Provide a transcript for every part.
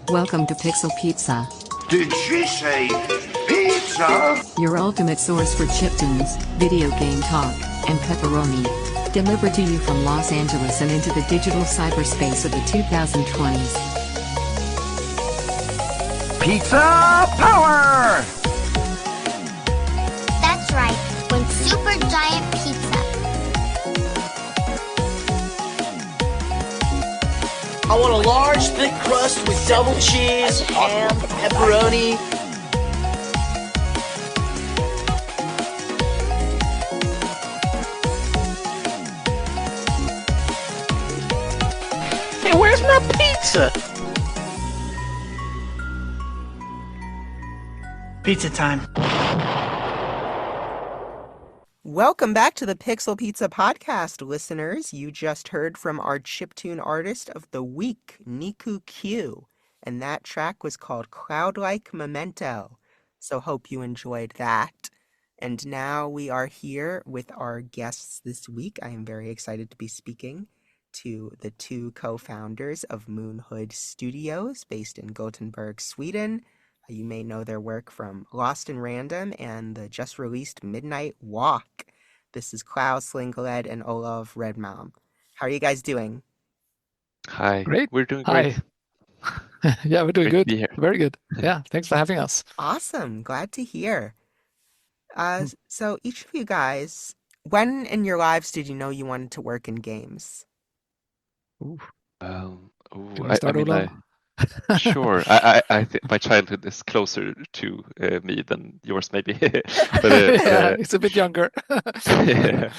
Welcome to Pixel Pizza, Did she say pizza? your ultimate source for chiptunes, video game talk, and pepperoni. Delivered to you from Los Angeles and into the digital cyberspace of the 2020s. Pizza power! That's right, one super giant pizza. I want a large, thick crust with double cheese, ham, pepperoni. Hey, where's my pizza? Pizza time. Welcome back to the Pixel Pizza Podcast, listeners. You just heard from our chiptune artist of the week, Niku Q, and that track was called Cloud-like Memento. So hope you enjoyed that. And now we are here with our guests this week. I am very excited to be speaking to the two co-founders of Moonhood Studios, based in Gothenburg, Sweden. You may know their work from Lost in Random and the just-released Midnight Walk. This is Klaus Lyngeled and Olov Redmalm. How are you guys doing? Hi. Great. We're doing great. Hi. Yeah, we're doing Great to good. be here. Very good. Yeah, thanks for having us. Awesome. Glad to hear. So each of you guys, when in your lives did you know you wanted to work in games? Ooh. Um, Do you ooh, want to start, Olaf? sure. I think my childhood is closer to me than yours, maybe. But Yeah, it's a bit younger. yeah,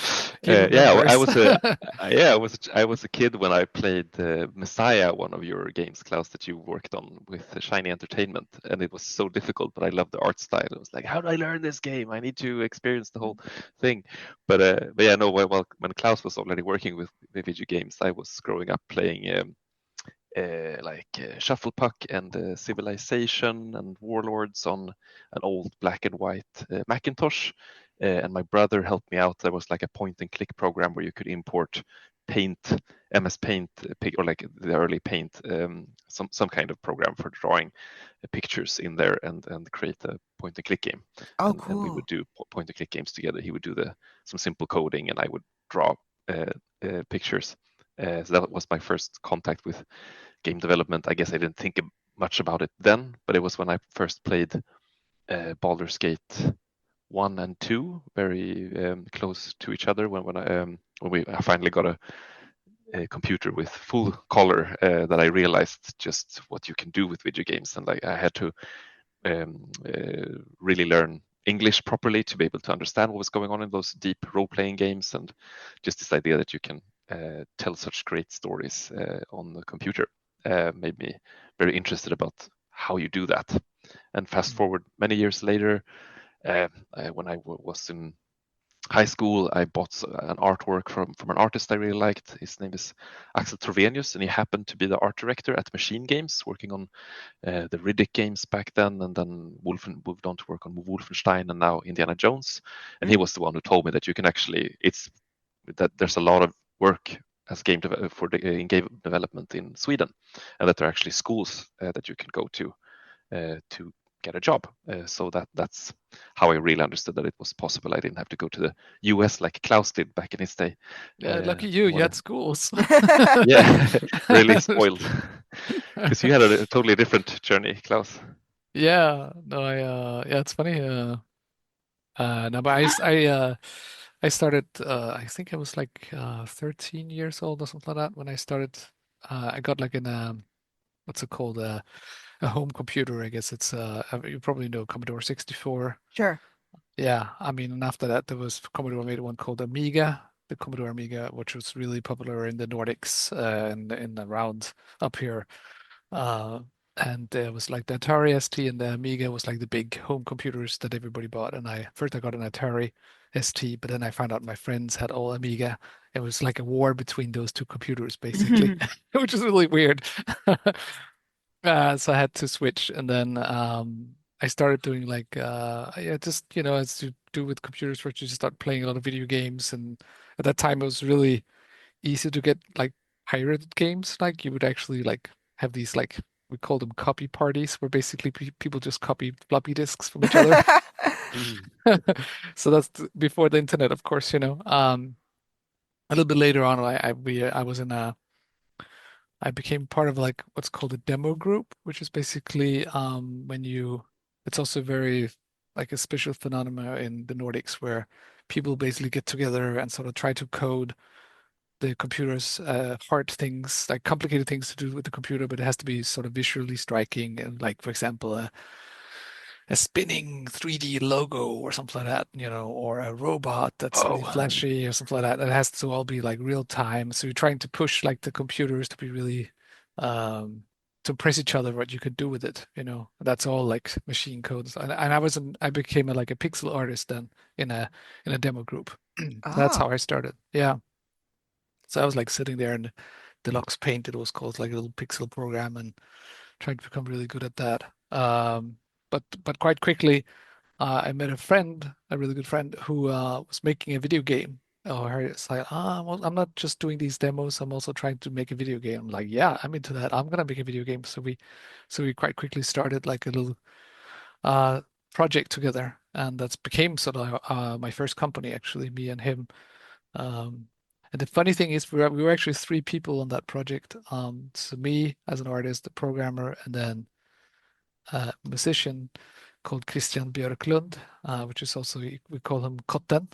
Even yeah. I was numbers. I was a kid when I played Messiah, one of your games, Klaus, that you worked on with Shiny Entertainment, and it was so difficult. But I loved the art style. It was like, how do I learn this game? I need to experience the whole thing. But yeah, no. Well, when Klaus was already working with video games, I was growing up playing. Shuffle Puck and Civilization and Warlords on an old black and white Macintosh. And my brother helped me out. There was like a point and click program where you could import Paint, MS Paint, or like the early Paint, some kind of program for drawing pictures in there and create a point and click game. Oh, and we cool. would do point and click games together. He would do some simple coding and I would draw pictures. So that was my first contact with game development. I guess I didn't think much about it then, but it was when I first played Baldur's Gate 1 and 2 very close to each other when I finally got a computer with full color that I realized just what you can do with video games, and like I had to really learn English properly to be able to understand what was going on in those deep role-playing games, and just this idea that you can tell such great stories on the computer made me very interested about how you do that. And fast forward many years later, when I was in high school, I bought an artwork from an artist I really liked. His name is Axel Trovenius, and he happened to be the art director at Machine Games, working on the Riddick games back then, and then moved on to work on Wolfenstein and now Indiana Jones. And he was the one who told me that you can actually, that there's a lot of work as in game development in Sweden, and that there are actually schools that you can go to get a job. So that's how I really understood that it was possible. I didn't have to go to the US like Klaus did back in his day. Yeah, lucky you had schools. Yeah, really spoiled. Because you had a totally different journey, Klaus. Yeah, no, yeah, it's funny. No, but I started. I think I was like 13 years old or something like that when I started. I got like what's it called? A home computer, I guess it's you probably know Commodore 64. Sure. Yeah, I mean, and after that there was Commodore made one called Amiga, the Commodore Amiga, which was really popular in the Nordics and in around up here. Uh, and there was like the Atari ST and the Amiga was like the big home computers that everybody bought. And I got an Atari ST, but then I found out my friends had all Amiga. It was like a war between those two computers, basically, which is really weird. So I had to switch, and then I started doing like yeah, just as you do with computers, where you just start playing a lot of video games. And at that time, it was really easy to get like pirated games. Like you would actually like have these like we called them copy parties, where basically people just copy floppy disks from each other. Mm. So that's before the internet, of course, you know. A little bit later on, I was in a I became part of like what's called a demo group, which is basically when you it's also very like a special phenomenon in the Nordics where people basically get together and sort of try to code the computer's hard things, like complicated things to do with the computer, but it has to be sort of visually striking. And like, for example, a spinning 3D logo or something like that, you know, or a robot that's really Oh, flashy or something like that. It has to all be like real time. So you're trying to push like the computers to be really um to press each other what you could do with it, you know. That's all like machine codes. And I became like a pixel artist then in a demo group. That's how Oh, I started. Yeah. So I was like sitting there in Deluxe Paint, it was called like a little pixel program and trying to become really good at that. But quite quickly, I met a friend, a really good friend, who was making a video game. Oh, it's like, well, I'm not just doing these demos. I'm also trying to make a video game. I'm like, yeah, I'm into that. I'm gonna make a video game. So we quite quickly started like a little uh, project together, and that's became sort of my first company, actually, me and him. Um, and the funny thing is, we were actually three people on that project. So me as an artist, the programmer, and then musician called Christian Björklund, which is also we call him Kotten,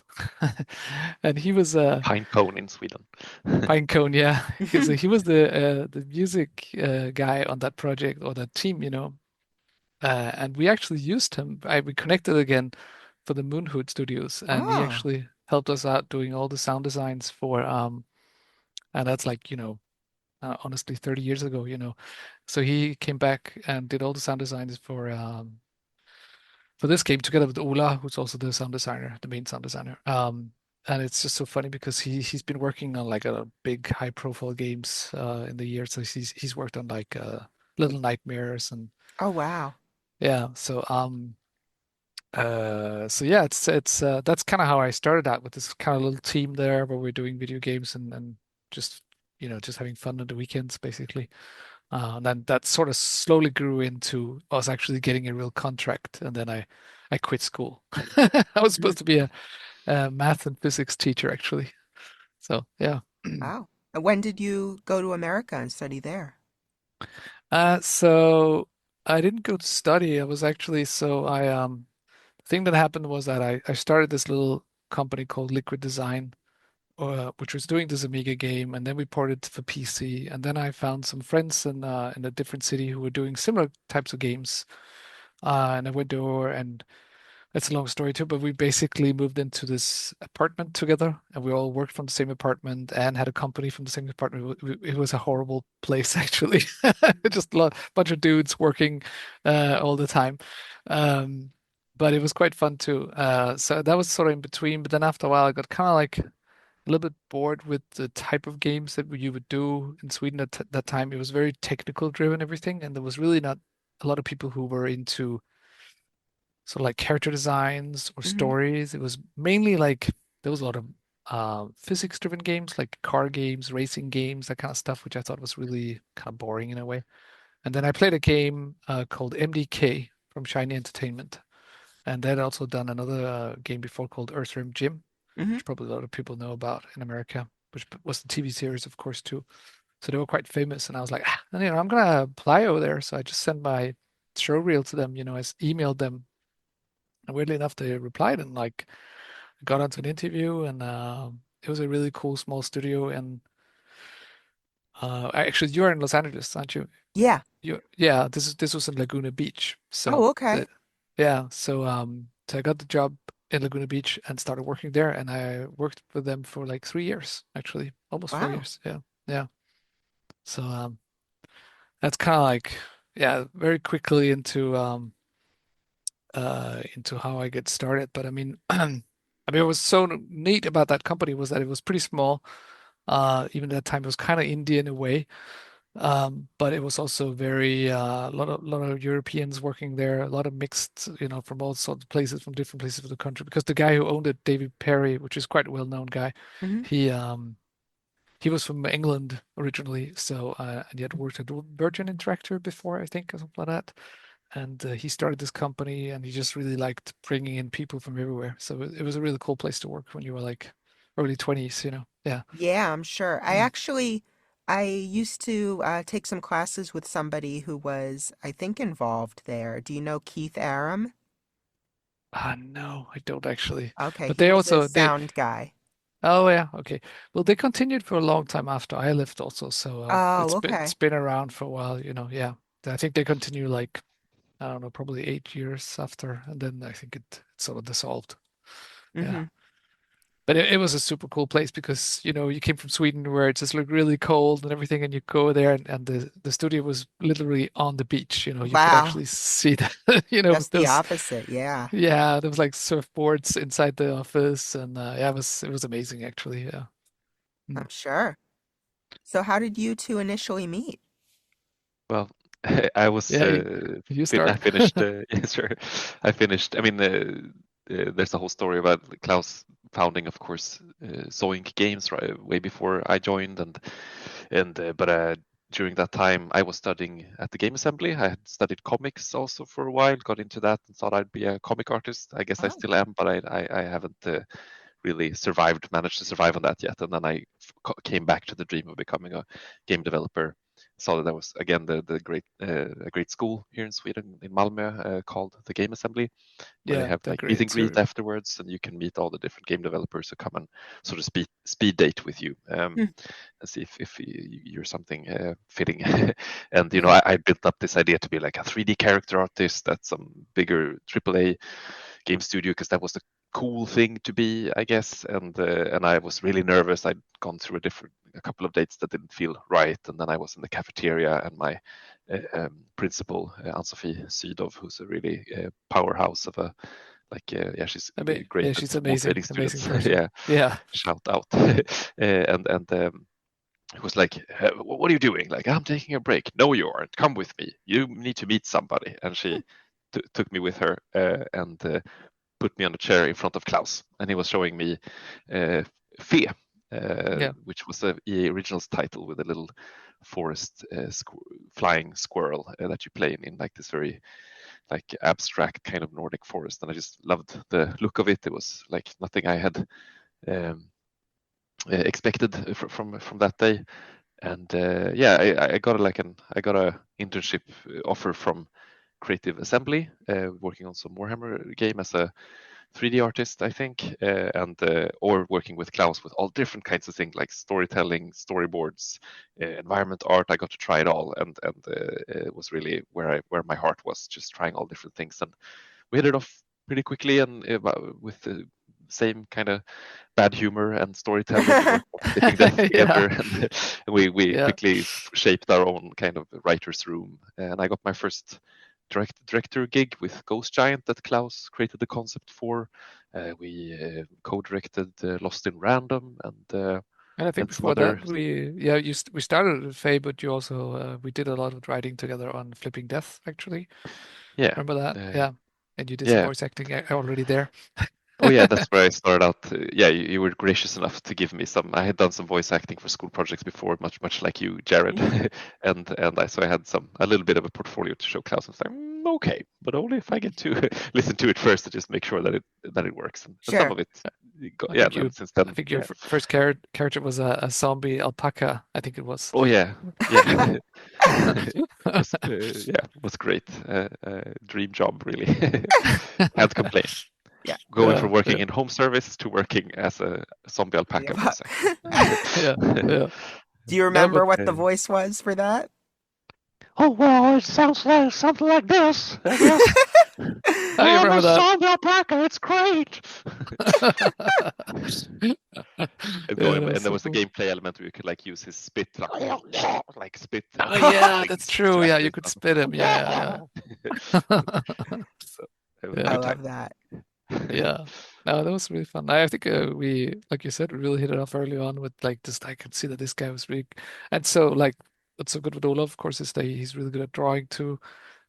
and he was a pine cone in Sweden. pinecone, yeah, because he was the music guy on that project or that team, you know, and we actually used him. We connected again for the Moonhood Studios, and he oh, actually helped us out doing all the sound designs for and that's like, you know, honestly 30 years ago, you know. So he came back and did all the sound designs for this game together with Ola, who's also the sound designer, the main sound designer. And it's just so funny because he's been working on like a big high profile games in the years. So he's worked on like Little Nightmares and oh, wow. yeah. So yeah, it's that's kind of how I started out with this kind of little team there where we're doing video games and just you know just having fun on the weekends basically. And then that sort of slowly grew into us actually getting a real contract, and then I quit school. I was supposed to be a math and physics teacher actually. So yeah. Wow. And when did you go to America and study there? So I didn't go to study. I was actually so I the thing that happened was that I started this little company called Liquid Design, which was doing this Amiga game, and then we ported it for PC. And then I found some friends in a different city who were doing similar types of games. And I went over, and it's a long story too, but we basically moved into this apartment together, and we all worked from the same apartment and had a company from the same apartment. It was a horrible place, actually. Just bunch of dudes working all the time. Um, but it was quite fun too. So that was sort of in between. But then after a while, I got kind of like a little bit bored with the type of games that you would do in Sweden at that time. It was very technical driven, everything, and there was really not a lot of people who were into sort of like character designs or Hmm. stories. It was mainly like there was a lot of physics driven games like car games, racing games, that kind of stuff, which I thought was really kind of boring in a way. And then I played a game called MDK from Shiny Entertainment. And then also done another game before called Earthworm Jim, Hmm. which probably a lot of people know about in America, which was the TV series, of course, too. So they were quite famous. And I was like, you know, I'm gonna apply over there. So I just sent my show reel to them, you know, I emailed them. And weirdly enough, they replied and like got onto an interview, and it was a really cool small studio. And actually, you're in Los Angeles, aren't you? Yeah. Yeah. This was in Laguna Beach. Oh, So okay. the yeah. So I got the job in Laguna Beach and started working there, and I worked with them for like 3 years, actually, almost four Wow. years. Yeah, yeah. So that's kind of like yeah, very quickly into how I get started. But I mean, I mean, what was so neat about that company was that it was pretty small. Even at that time, it was kind of indie in a way. But it was also very lot of Europeans working there, a lot of mixed, you know, from all sorts of places, from different places of the country. Because the guy who owned it, David Perry, which is quite a well-known guy, Hmm. he he was from England originally, so and he had worked at Virgin Interactive before, I think, or something like that. And he started this company, and he just really liked bringing in people from everywhere. So it was a really cool place to work when you were like early 20s, you know. Yeah. Yeah, I'm sure. I used to take some classes with somebody who was, I think, involved there. Do you know Keith Aram? No, I don't actually. Okay, But he they was a also they sound guy. oh yeah, okay. Well, they continued for a long time after I left also, so Oh, it's okay. been around for a while, you know. Yeah. I think they continue like I don't know, probably 8 years after, and then I think it sort of dissolved. Yeah. Mm-hmm. But it was a super cool place because, you know, you came from Sweden where it's just like really cold and everything, and you go there and the studio was literally on the beach, you know, you could Wow. actually see that, you know, Just the opposite. Yeah, there was like surfboards inside the office and yeah, it was amazing actually. Yeah. Mm. I'm sure. So how did you two initially meet? Well, I was Yeah, you I start. finished. Yeah, sure. I finished. I mean, there's a whole story about Klaus founding, of course, Zoink Games right way before I joined, and but during that time I was studying at the Game Assembly. I had studied comics also for a while, got into that, and thought I'd be a comic artist. I guess I Oh. still am, but I haven't really managed to survive on that yet. And then I came back to the dream of becoming a game developer. Saw that there was again the great a great school here in Sweden in Malmö called the Game Assembly, where they Yeah, have they're like meet great and greet too. afterwards, and you can meet all the different game developers who come and sort of speed date with you Hmm. and see if you're something fitting. And you know, I built up this idea to be like a 3D character artist at some bigger AAA game studio because that was the cool thing to be, I guess. And I was really nervous. I'd gone through a couple of dates that didn't feel right, and then I was in the cafeteria, and my principal, Ann-Sophie Sydov, who's a really powerhouse of a yeah, she's great Yeah, at she's motivating amazing, amazing students. person. Yeah, Yeah. shout out. And he was like, "What are you doing?" Like, "I'm taking a break." "No, you aren't. Come with me. You need to meet somebody." And she took me with her and put me on a chair in front of Klaus, and he was showing me Fe, Yeah. which was the EA Originals title with a little forest flying squirrel that you play in like this very like abstract kind of Nordic forest, and I just loved the look of it. It was like nothing I had um, expected from that day. And yeah, I got I got a internship offer from Creative Assembly, working on some Warhammer game as a 3D artist, I think, and or working with Klaus with all different kinds of things like storytelling, storyboards, environment art. I got to try it all, and it was really where my heart was, just trying all different things. And we hit it off pretty quickly, and with the same kind of bad humor and storytelling. We worked on Flipping Death Yeah. together, and we Yeah. quickly shaped our own kind of writer's room. And I got my first director gig with Ghost Giant that Klaus created the concept for. We co-directed Lost in Random And I think and some before other. that we started at Faye, but you also we did a lot of writing together on Flipping Death, actually. Yeah, Remember that? uh, Yeah. And you did some yeah. voice acting already there. Oh yeah, that's where I started out. Yeah, you were gracious enough to give me some. I had done some voice acting for school projects before, much like you, Jared, Mhm. so I had a little bit of a portfolio to show Klaus. I was like, okay, but only if I get to listen to it first to just make sure that it works. And some Sure. of it, I yeah. think And since then, your yeah. first character was a zombie alpaca, I think it was. Oh yeah, yeah. Was great. Dream job, really. Can't complain. Yeah. Going from Yeah. working in home service to working as a zombie alpaca Yeah. voice actor. Yeah. Yeah. Do you No, remember but what the voice was for that? Oh well, it sounds like something like this, I guess. oh, you I'm a remember that? zombie alpaca. It's great. Yeah, that And was there so was a cool. gameplay element where you could like use his spit, like spit Oh and yeah, that's things true. to Yeah, you activate could stuff. spit him. Yeah, So it was a I yeah, good love time. that. yeah. No, that was really fun. I think we, like you said, we really hit it off early on with like just I could see that this guy was really, and so like what's so good with Olaf, of course, is that he's really good at drawing too,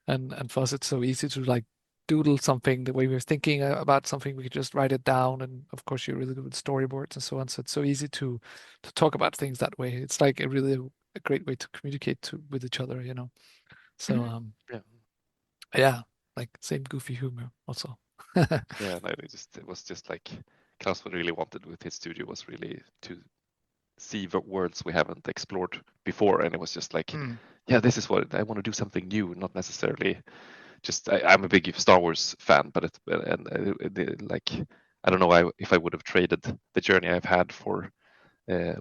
and for us it's so easy to like doodle something the way we were thinking about something, we could just write it down. And of course, you're really good with storyboards and so on. So it's so easy to talk about things that way. It's like a great way to communicate with each other, you know. So Yeah. yeah, like same goofy humor also. Yeah, no, it was just like Klaus really wanted with his studio was really to see the worlds we haven't explored before, and it was just like, yeah, this is what I want to do, something new, not necessarily just. I'm a big Star Wars fan, but like I don't know if I would have traded the journey I've had for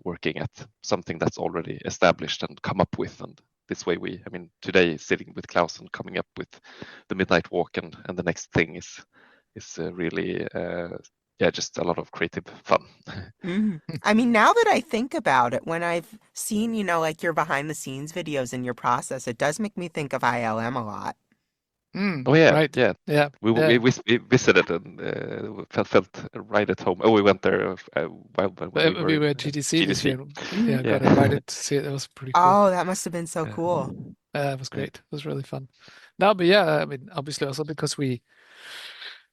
working at something that's already established and come up with. And this way, I mean, today sitting with Klaus and coming up with the Midnight Walk and the next thing is really yeah, just a lot of creative fun. I mean, now that I think about it, when I've seen, like your behind the scenes videos and your process, it does make me think of ILM a lot. Oh yeah, Right. yeah. Yeah. We visited and felt right at home. Oh, we went there when We were in at GDC this year. Mhm. Yeah, got Yeah. invited to see it. That was pretty cool. Oh, that must have been so Yeah. cool. It was Yeah. great. It was really fun. No, but yeah, I mean, obviously also because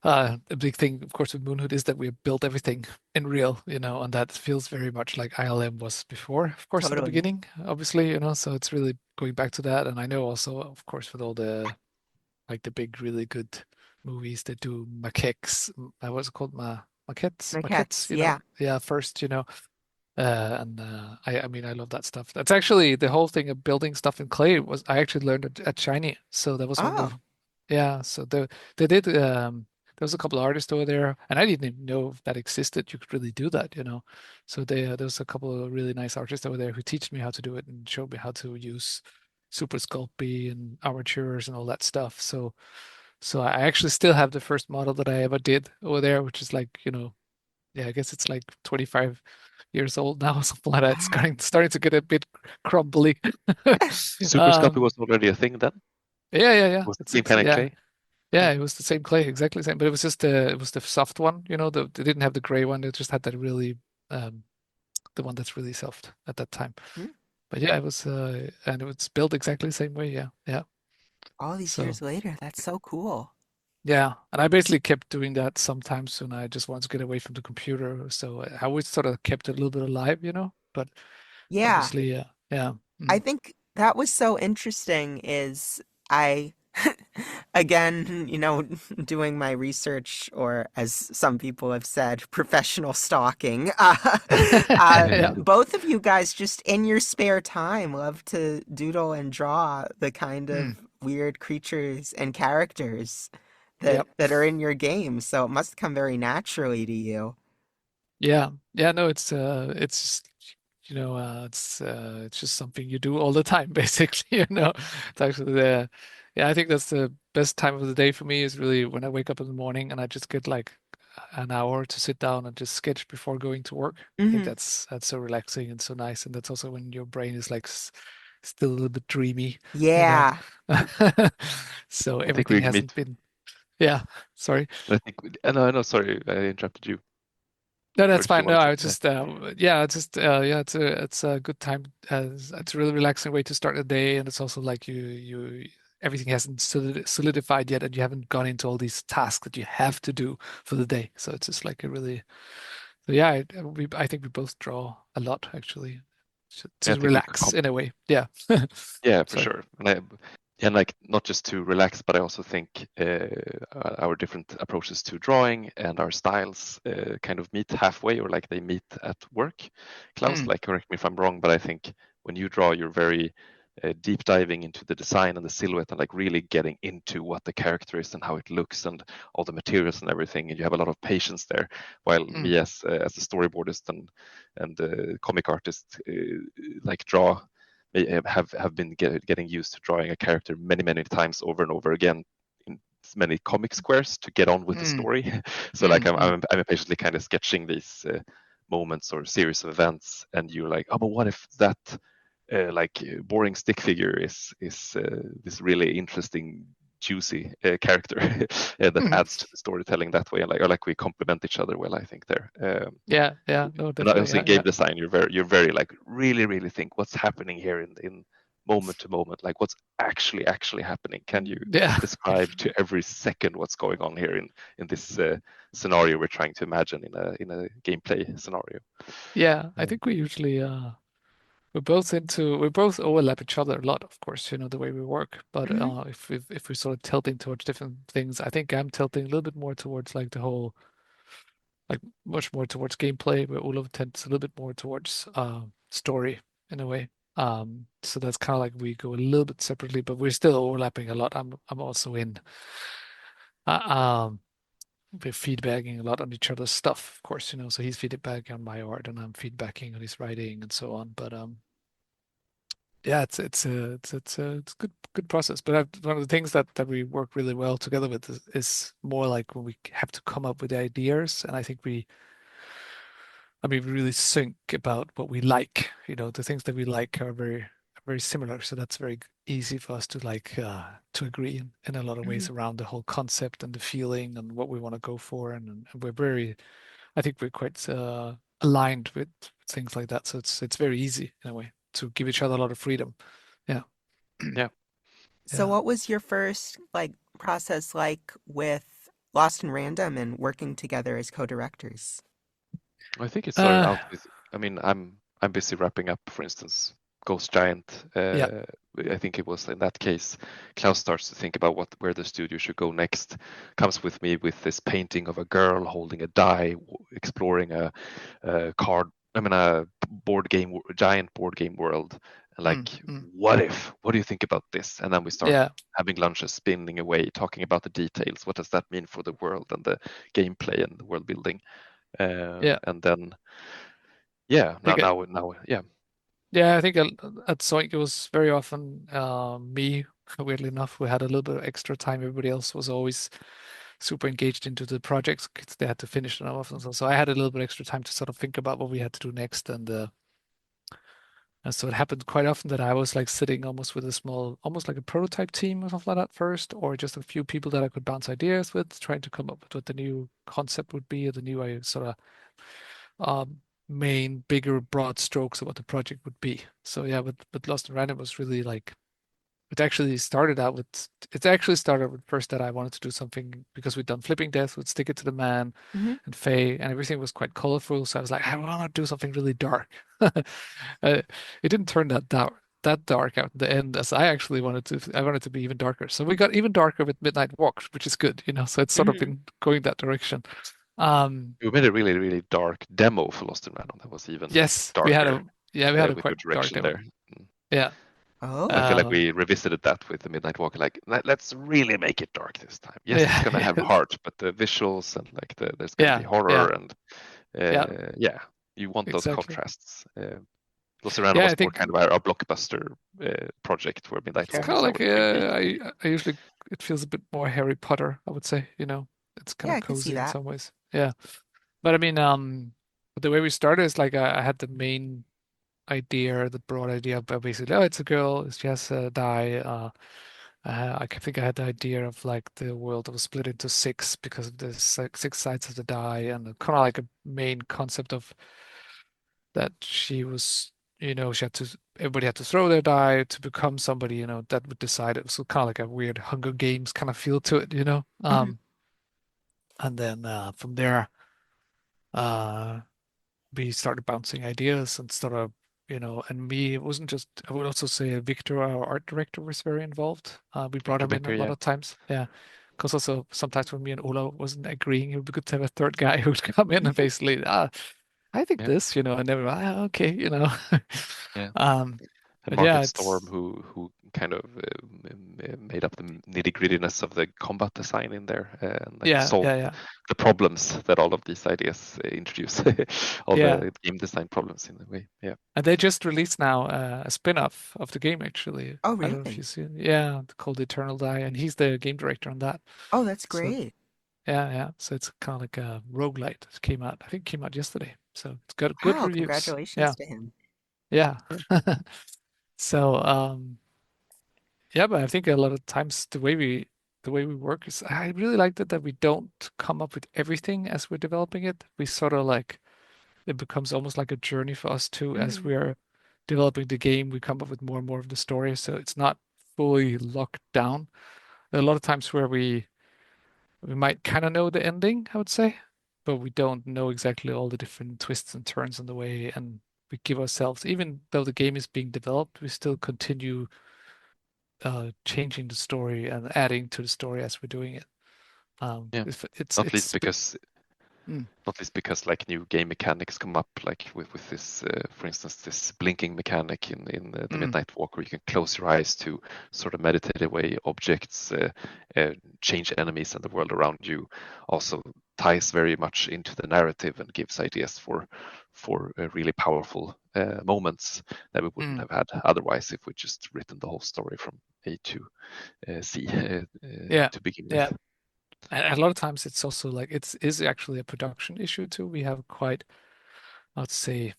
a big thing, of course, with Moonhood is that we built everything in real, you know, and that feels very much like ILM was before, of course, in the Totally. beginning, obviously, you know, so it's really going back to that. And I know also, of course, with all the like the big, really good movies that do maquettes, what's it called? Maquettes, Maquettes, you know, yeah. yeah, first, you know, I mean, I love that stuff. That's actually the whole thing of building stuff in clay was I actually learned at Shiny. So that was one of Oh. the, yeah. So they did. There was a couple of artists over there, and I didn't even know that existed. You could really do that, you know. So there was a couple of really nice artists over there who taught me how to do it and showed me how to use Super Sculpey and armatures and all that stuff. So I actually still have the first model that I ever did over there, which is like, you know, yeah, I guess it's like 25 years old now, something like that. It's Wow. starting to get a bit crumbly. Super Sculpey Um, was already a thing then. yeah. It was the It's same kind of yeah, clay. yeah. It was the same clay, exactly the same, but it was just it was the soft one. You know, they didn't have the gray one. They just had that really um, the one that's really soft at that time. Hmm. But yeah, it was and it was built exactly the same way. Yeah. All these So years later, that's so cool. yeah, and I basically kept doing that sometimes when I just wanted to get away from the computer. So I always sort of kept it a little bit alive, you know. But Yeah. obviously, yeah. I Mm. think that was so interesting is I again, doing my research or as some people have said, professional stalking. Yeah. Both of you guys just in your spare time love to doodle and draw the kind Mm. of weird creatures and characters that Yep. that are in your game, so it must come very naturally to you. Yeah. Yeah, no, it's just, it's just something you do all the time, basically, you know. It's actually yeah, I think that's the best time of the day for me is really when I wake up in the morning and I just get like an hour to sit down and just sketch before going to work. I think Hmm. that's so relaxing and so nice, and that's also when your brain is like still a little bit dreamy, you know. Yeah. So I think everything we hasn't meet. been, yeah, sorry. I think. No, sorry, I interrupted you. No, Or that's did you fine. No, want I to? was just, yeah, yeah, it's a good time. It's a really relaxing way to start the day, and it's also like everything hasn't solidified yet, and you haven't gone into all these tasks that you have to do for the day. So it's just like a really, so yeah, I think we both draw a lot actually I to think we relax in a way. Yeah. Yeah, for Sorry. sure. And like not just to relax, but I also think our different approaches to drawing and our styles kind of meet halfway, or like they meet at work. Klaus, Mm, like correct me if I'm wrong, but I think when you draw, you're very deep diving into the design and the silhouette and like really getting into what the character is and how it looks and all the materials and everything. And you have a lot of patience there. While mm, me as a storyboardist and comic artist, like draw have been getting used to drawing a character many times over and over again in many comic squares to get on with the mm, story. So like mm, mm, I'm patiently kind of sketching these moments or series of events, and you're like, oh, but what if that boring stick figure is this really interesting juicy character that mm. adds to the storytelling that way, and like we complement each other well, I think there. Yeah, no, And definitely. also in Yeah, game design, you're very like really think what's happening here in moment to moment, like what's actually happening. Can you Yeah. describe to every second what's going on here in this scenario we're trying to imagine in a gameplay scenario? Yeah, I Um, think we usually we both overlap each other a lot, of course, the way we work. But Hmm. if we're sort of tilting towards different things, I think I'm tilting a little bit more towards like the whole like much more towards gameplay, where Olaf tends a little bit more towards story in a way. So that's kind of like we go a little bit separately, but we're still overlapping a lot. I'm also in um we're feedbacking a lot on each other's stuff, of course, so he's feedbacking on my art and I'm feedbacking on his writing and so on. But yeah, it's a good process. But one of the things that we work really well together with is more like when we have to come up with ideas, and we really think about what we like. The things that we like are very similar, so that's very easy for us to to agree in a lot of ways Hmm. around the whole concept and the feeling and what we want to go for, and we're very, I think we're quite aligned with things like that. So it's very easy in a way to give each other a lot of freedom. Yeah. yeah. So Yeah. what was your first process like with Lost and Random and working together as co-directors? I think it started Uh, out with, I mean, I'm busy wrapping up, for instance, Ghost Giant. yeah. I think it was in that case, Klaus starts to think about where the studio should go next. Comes with me with this painting of a girl holding a die, exploring a card. I mean, a giant board game world. And like, Mm, mm. what if? What do you think about this? And then we start Yeah. having lunches, spinning away, talking about the details. What does that mean for the world and the gameplay and the world building? Yeah. And then yeah, I think yeah. yeah, I think at Zoink it was very often me. Weirdly enough, we had a little bit of extra time. Everybody else was always super engaged into the projects 'cause they had to finish them off, and so I had a little bit extra time to sort of think about what we had to do next, and so it happened quite often that I was like sitting almost with a small, almost like a prototype team or something like that first, or just a few people that I could bounce ideas with, trying to come up with what the new concept would be, or the new sort of main, bigger, broad strokes of what the project would be. So yeah, but Lost in Random was really like it actually started with first that I wanted to do something because we'd done Flipping Death with Stick It to the Man Hmm. and Faye, and everything was quite colorful. So I was like, I want to do something really dark. It didn't turn that dark out in the end, as I actually wanted to. I wanted to be even darker. So we got even darker with Midnight Walk, which is good. So it's sort of Hmm. been going that direction. Um, We made a really dark demo for Lost in Random that was even yes, darker we had a with your quite dark direction demo. there. Mm. Yeah. And I feel like Oh. we revisited that with the Midnight Walker. Like, let's really make it dark this time. Yes, it's gonna Yeah. have heart, but the visuals and like there's gonna be Yeah. horror Yeah. and Yeah. yeah, you want those Exactly. contrasts. Lost in Random Yeah, I was more think kind of our blockbuster project, where Midnight it's Sure. Walker kind is of our like Twin Peaks. I usually it feels a bit more Harry Potter, I would say. It's kind Yeah, of I could see cozy in that. some ways. Yeah, but I mean, but the way we started is like I had the main idea, the broad idea of basically, oh, it's a girl, she has a die. Think I had the idea of like the world was split into six because of the six sides of the die, and kind of like a main concept of that she was, she had to, everybody had to throw their die to become somebody, that would decide it. So kind of like a weird Hunger Games kind of feel to it. Hmm. And then from there, uh, we started bouncing ideas and sort of, and me, it wasn't just, I would also say Victor, our art director, was very involved. We brought Victor him in a Becker, lot yeah, of times. Yeah. Because also sometimes when me and Ola wasn't agreeing, it would be good to have a third guy who would come in and basically, I think yeah, this, and then we're like, okay. yeah. Um, And but yeah, Martin Storm, it's who kind of made up the nitty grittiness of the combat design in there, and like yeah, solved yeah, yeah, the problems that all of these ideas introduce, all yeah. the game design problems in a way. Yeah, And they just released now a spin-off of the game actually. Oh, I don't know if really? you've seen, yeah, called Eternal Die, and he's the game director on that. Oh, that's So great. yeah, yeah. So it's kind of like a roguelite. It came out, I think it came out yesterday. So it's got good Wow, reviews. congratulations Yeah, to him. yeah. So yeah, but I think a lot of times the way we work is I really like that we don't come up with everything as we're developing it. We sort of like it becomes almost like a journey for us too as Hmm. we're developing the game, we come up with more and more of the story. So it's not fully locked down. There are a lot of times where we might kind of know the ending, I would say, but we don't know exactly all the different twists and turns on the way. And we give ourselves, even though the game is being developed, we still continue changing the story and adding to the story as we're doing it. Yeah. If it's Not least it's because mm, not least because like new game mechanics come up, like with this, for instance, this blinking mechanic in the mm, Midnight Walk, where you can close your eyes to sort of meditate away objects, change enemies and the world around you. Also ties very much into the narrative and gives ideas for really powerful moments that we wouldn't mm, have had otherwise if we just written the whole story from A to C yeah, to begin yeah. with. And a lot of times it's also like it's is actually a production issue too. We have quite, I'd say,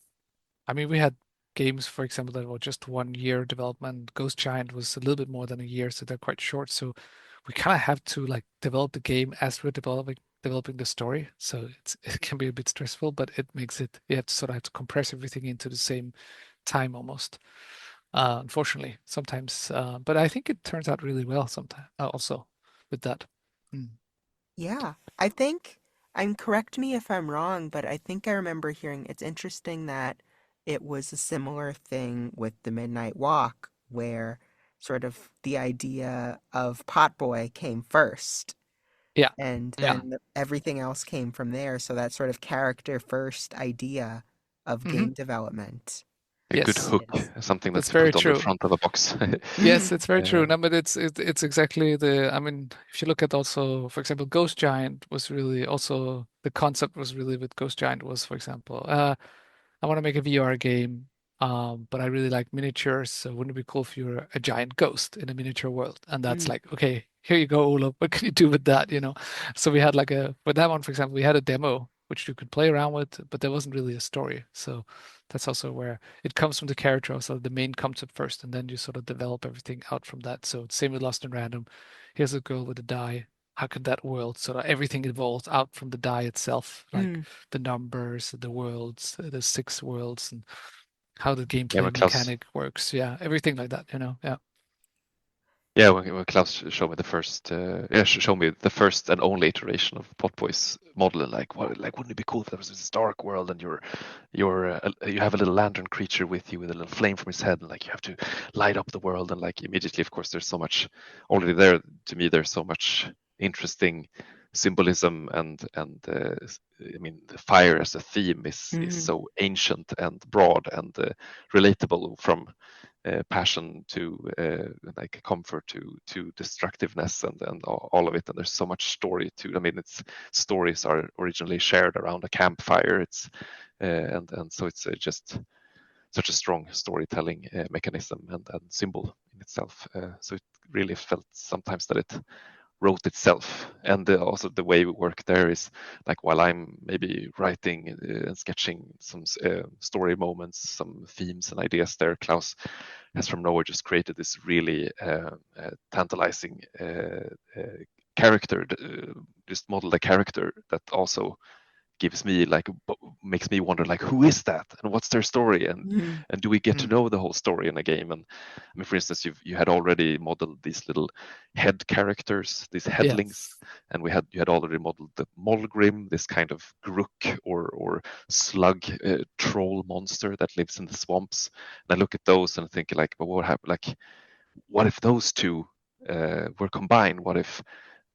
I mean, we had games, for example, that were just 1 year development. Ghost Giant was a little bit more than a year, so they're quite short. So we kind of have to like develop the game as we're developing the story. So it can be a bit stressful, but it makes it you have to sort of have to compress everything into the same time almost. Unfortunately, sometimes, but I think it turns out really well sometimes also with that. Mm. Yeah, I think I'm correct me if I'm wrong, but I think I remember hearing it's interesting that it was a similar thing with the Midnight Walk, where sort of the idea of Potboy came first, Yeah, and yeah. then everything else came from there. So that sort of character first idea of game development. A good Yes, hook, Is something that's that's very put on the true. front of a box. Yes, it's very true. Uh, No, but it's exactly the. I mean, if you look at also, for example, Ghost Giant was really also the concept was really with Ghost Giant was, for example, I want to make a VR game, but I really like miniatures. So wouldn't it be cool if you were a giant ghost in a miniature world? And that's Mm. like, okay, here you go, Olaf. What can you do with that? So we had like with that one, for example, we had a demo which you could play around with, but there wasn't really a story. So that's also where it comes from the character, so the main concept first, and then you sort of develop everything out from that. So same with Lost in Random. Here's a girl with a die. How could that world sort of everything evolves out from the die itself, like Mm. the numbers, the worlds, the six worlds, and how the yeah, gameplay when Klaus, mechanic works. Yeah, everything like that. Yeah. yeah, when Klaus showed me the first, showed me the first and only iteration of Potboy's model, and like, wouldn't it be cool if there was this dark world and you have a little lantern creature with you with a little flame from his head, and like you have to light up the world, and like immediately, of course, there's so much already there. To me, there's so much interesting symbolism and I mean, the fire as a theme is Mm. so ancient and broad and relatable, from passion to like comfort to destructiveness and all of it. And there's so much story to. I mean, it's stories are originally shared around a campfire. It's and so it's just such a strong storytelling mechanism and symbol in itself. So it really felt sometimes that it wrote itself. And also the way we work there is like, while I'm maybe writing and sketching some story moments, some themes and ideas there, Klaus has from nowhere just created this really tantalizing character, just modeled a character that also gives me like, makes me wonder like, who is that and what's their story, Mm. and do we get to Mm. know the whole story in a game? And I mean, for instance, you had already modeled these little head characters, these headlings, Yes. and you had already modeled the Molgrim, this kind of Grook or slug troll monster that lives in the swamps. And I look at those and think like, well, what happened? Like, what if those two were combined? What if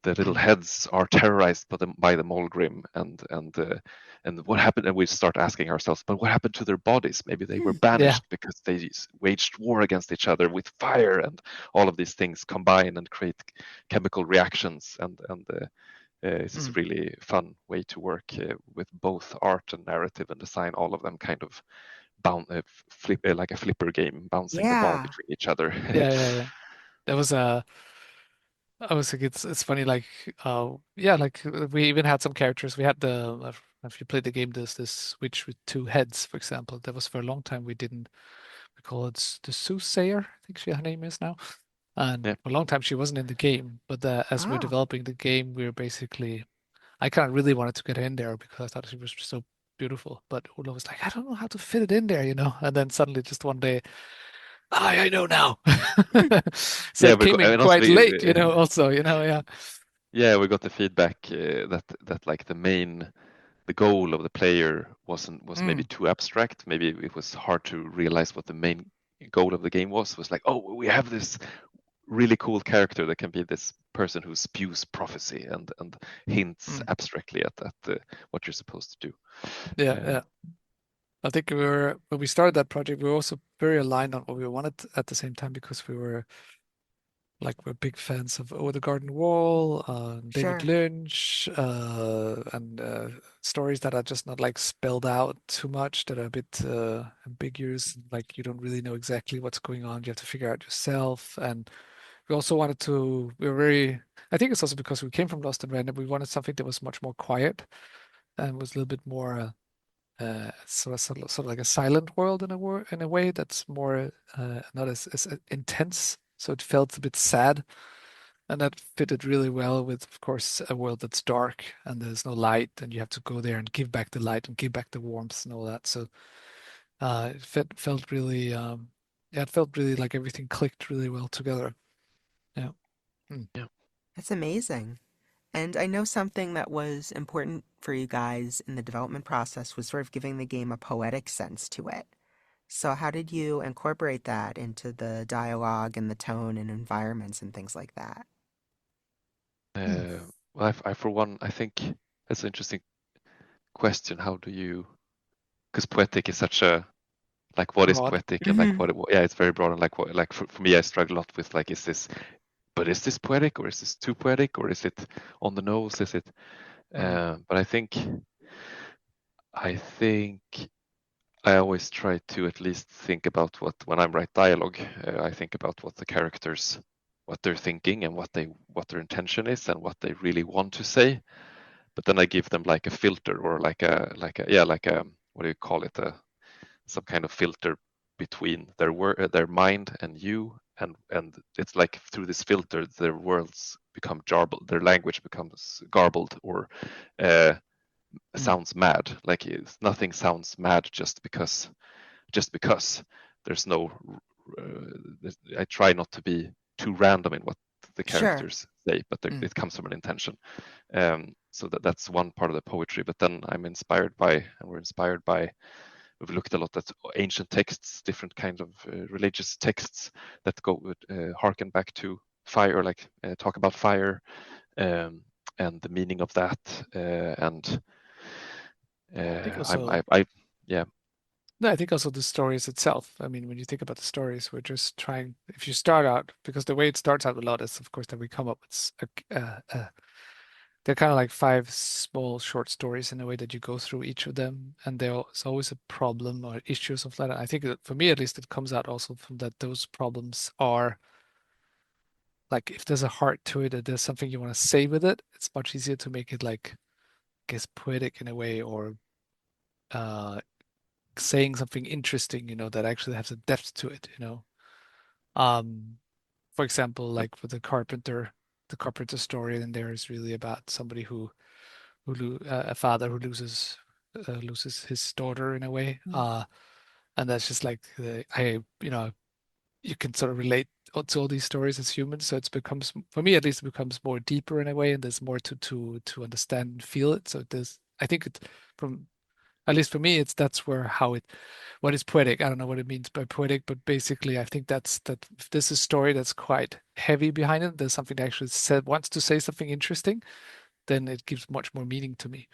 the little Mm. heads are terrorized by the Molgrim, and what happened? And we start asking ourselves, but what happened to their bodies? Maybe they were Yeah. banished because they waged war against each other with fire, and all of these things combine and create chemical reactions. And it's just a Mm. really fun way to work with both art and narrative and design, all of them kind of flip like a flipper game, bouncing the ball Yeah. between each other. Yeah. Yeah. Yeah. There was a. I was like, it's funny, like, yeah, like we even had some characters. We had if you played the game, there's this witch with two heads, for example. That was for a long time we didn't. We call it the soothsayer. I think her name is now. And Yeah, for a long time she wasn't in the game, but as we're Ah. developing the game, we're basically I kind of really wanted to get her in there because I thought she was so beautiful. But Olov was like, I don't know how to fit it in there, And then suddenly, just one day, I know now. So Yeah, it came I in mean, also quite late, also, yeah. yeah, we got the feedback that like the goal of the player was maybe Mm, too abstract. Maybe it was hard to realize what the main goal of the game was like, oh, we have this really cool character that can be this person who spews prophecy and hints mm. abstractly at what you're supposed to do. Yeah, Uh, yeah. I think when we started that project, we were also very aligned on what we wanted at the same time because we're big fans of Over the Garden Wall, David Sure. Lynch, and stories that are just not like spelled out too much, that are a bit ambiguous, like you don't really know exactly what's going on. You have to figure out yourself. And we also wanted to, we were very, I think it's also because we came from Lost and Random, we wanted something that was much more quiet and was a little bit more sort of like a silent world in a way that's more not as intense. So it felt a bit sad, and that fitted really well with, of course, a world that's dark and there's no light, and you have to go there and give back the light and give back the warmth and all that. So felt really, yeah, it felt really like everything clicked really well together. Yeah. Mm. yeah. That's amazing. And I know something that was important for you guys in the development process was sort of giving the game a poetic sense to it. So how did you incorporate that into the dialogue and the tone and environments and things like that? Well, I for one, I think that's an interesting question. How do you? Because poetic is such a like what is Broad. poetic and like Hmm. yeah, it's very broad and like what like for me I struggle a lot with like is this poetic or is this too poetic or is it on the nose, is it Mm. but I think I always try to at least think about what when I write dialogue, I think about what the characters what they're thinking and what their intention is and what they really want to say, but then I give them like a filter or like a what do you call it, some kind of filter between their mind and you, and it's like through this filter their worlds become jarbled, their language becomes garbled or uh, Mm. sounds mad. Like nothing sounds mad just because there's no. I try not to be too random in what the Sure. characters say, but Mm. it comes from an intention. So that's one part of the poetry. But then we're inspired by. We've looked a lot at ancient texts, different kinds of religious texts that go harken back to fire, like talk about fire um, and the meaning of that. And I think yeah, No, I think also the stories itself. I mean, when you think about the stories, we're just trying, if you start out, because the way it starts out a lot is, of course, that we come up with, they're kind of like five small short stories in a way that you go through each of them, and there's always a problem or issues of that. I think that for me, at least, it comes out also from that those problems are like if there's a heart to it, or there's something you want to say with it, it's much easier to make it like, I guess, poetic in a way, or uh, saying something interesting, that actually has a depth to it, Um, for example, like with the carpenter story, and there is really about somebody a father who loses his daughter in a way, and that's just like you can sort of relate to all these stories as humans, so it becomes, for me at least, it becomes more deeper in a way, and there's more to understand and feel it. So there's, I think it from at least for me, it's that's where how it what is poetic. I don't know what it means by poetic, but basically, I think that if there's a story that's quite heavy behind it, there's something that actually wants to say something interesting, then it gives much more meaning to me.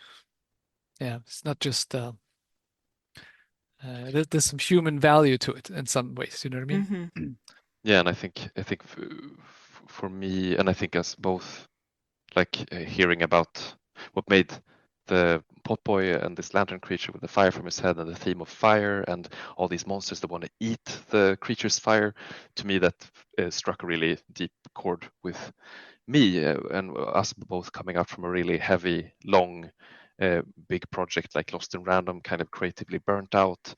Yeah, it's not just there's some human value to it in some ways. You know what I Hmm. mean? yeah, and I think for me, and I think as both like hearing about what made the pot boy and this lantern creature with the fire from his head and the theme of fire and all these monsters that want to eat the creature's fire, to me that struck a really deep chord with me, and us both coming out from a really heavy, long, big project like Lost in Random, kind of creatively burnt out,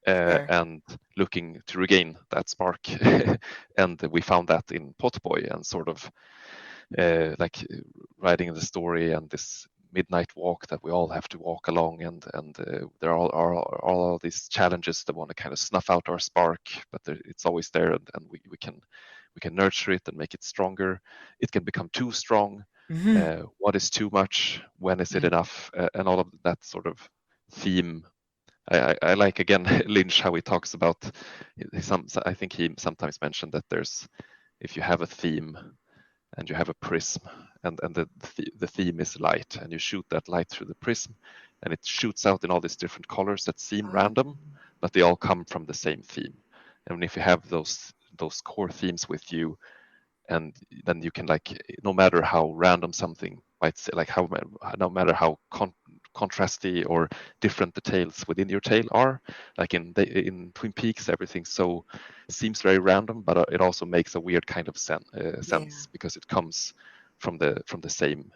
Sure. and looking to regain that spark. And we found that in Potboy and sort of like writing the story and this midnight walk that we all have to walk along, and there are all these challenges that want to kind of snuff out our spark, but it's always there, and we can nurture it and make it stronger. It can become too strong. What is too much? When is it enough? And all of that sort of theme. I like, again, Lynch, how he talks about I think he sometimes mentioned that if you have a theme and you have a prism, and the theme is light, and you shoot that light through the prism, and it shoots out in all these different colors that seem random, but they all come from the same theme. And if you have those core themes with you, and then you can, like, no matter how random something might say, like no matter how contrasty or different the tales within your tale are, like in Twin Peaks, everything seems very random, but it also makes a weird kind of sense because it comes from the same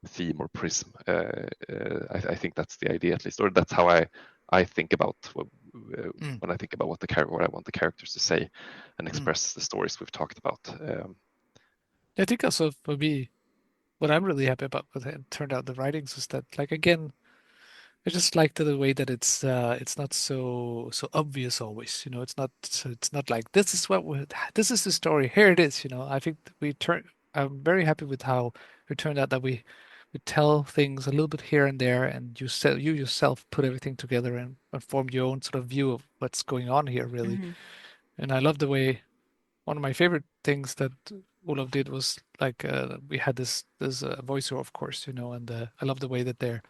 theme or prism. I think that's the idea, at least, or that's how I think about when I think about what I want the characters to say and express the stories we've talked about. I think also for me, what I'm really happy about with it turned out the writings is that, like, again, I just like the way that it's not so obvious always. It's not like this is this is the story. Here it is. I think I'm very happy with how it turned out, that we tell things a little bit here and there, and you yourself put everything together and form your own sort of view of what's going on here, really. And I love the way, one of my favorite things that Olov did was, like, we had this voiceover, of course, and I love the way that the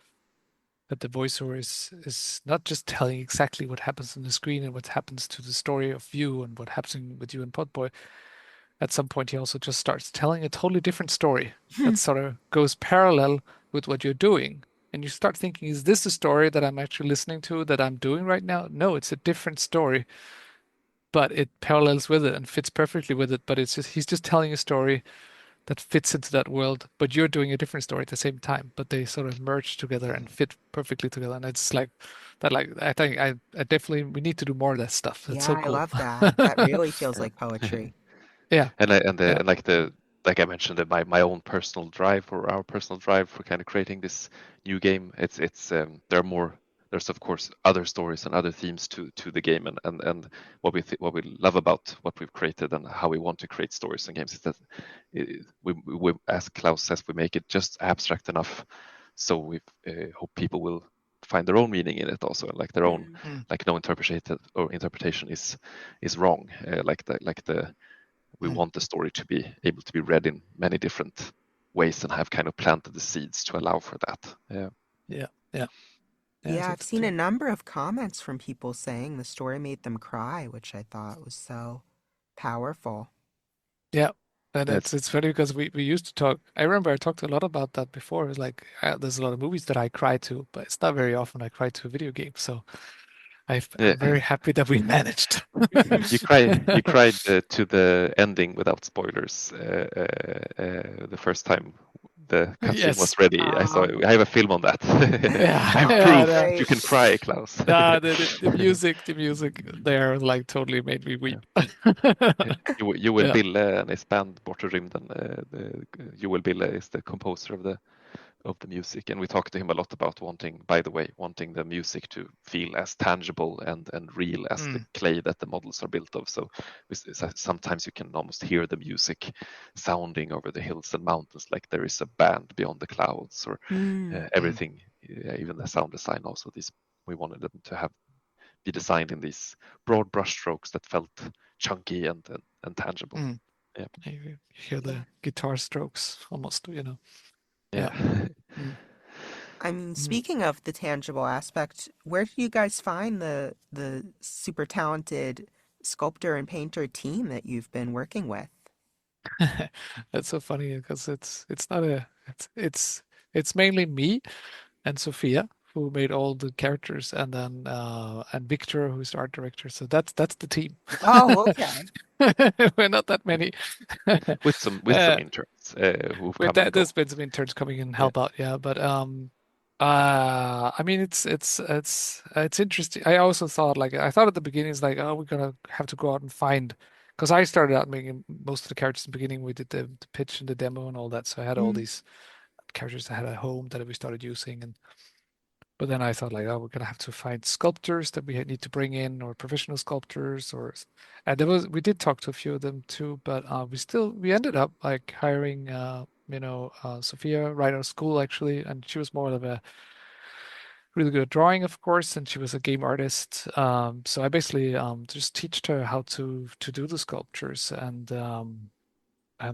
voiceover is not just telling exactly what happens on the screen and what happens to the story of you and what happens with you and Podboy. At some point, he also just starts telling a totally different story that sort of goes parallel with what you're doing. And you start thinking, is this the story that I'm actually listening to, that I'm doing right now? No, it's a different story, but it parallels with it and fits perfectly with it. But he's just telling a story that fits into that world, but you're doing a different story at the same time. But they sort of merge together and fit perfectly together. And it's like that. Like, I think I definitely, we need to do more of that stuff. That's so I cool. love that. That really feels like poetry. Yeah. And like I mentioned, my own personal drive, or our personal drive, for kind of creating this new game. There's of course other stories and other themes to the game, and what we love about what we've created and how we want to create stories and games is that we, as Klaus says, we make it just abstract enough, so we hope people will find their own meaning in it also, and like their own, like, no interpretation is wrong. We want the story to be able to be read in many different ways, and have kind of planted the seeds to allow for that. Yeah, I've seen a number of comments from people saying the story made them cry, which I thought was so powerful. Yeah. And it's funny because we used to talk. I remember I talked a lot about that before. It's like, there's a lot of movies that I cry to, but it's not very often I cry to a video game. So I'm very happy that we managed. You cried to the ending without spoilers the first time the cutscene was ready. I have a film on that. I have proof you can cry, Klaus. The music there, like, totally made me weep. Joel Bille and his band Bortre Rymden. Joel Bille is the composer of the music, and we talked to him a lot about wanting the music to feel as tangible and real as the clay that the models are built of. So sometimes you can almost hear the music sounding over the hills and mountains, like there is a band beyond the clouds, or everything, even the sound design. Also, we wanted them to be designed in these broad brushstrokes that felt chunky and tangible. Yeah, you hear the guitar strokes almost, Yeah. I mean, speaking of the tangible aspect, where do you guys find the super talented sculptor and painter team that you've been working with? That's so funny because it's mainly me and Sophia who made all the characters, and then and Victor, who's the art director. So that's the team. Oh, okay. We're not that many. with some interns who've come and go. There's been some interns coming in and help out, yeah. But I mean, it's interesting. I also thought, like, I thought at the beginning, it's like, oh, we're gonna have to go out and find, because I started out making most of the characters in the beginning. We did the pitch and the demo and all that, so I had all these characters that had a home that we started using. And but then I thought like, oh, we're gonna have to find sculptors that we need to bring in, or professional sculptors, or and we did talk to a few of them too, but we ended up like hiring Sophia right out of school actually, and she was more of a really good at drawing, of course, and she was a game artist. So I basically just teached her how to do the sculptures, and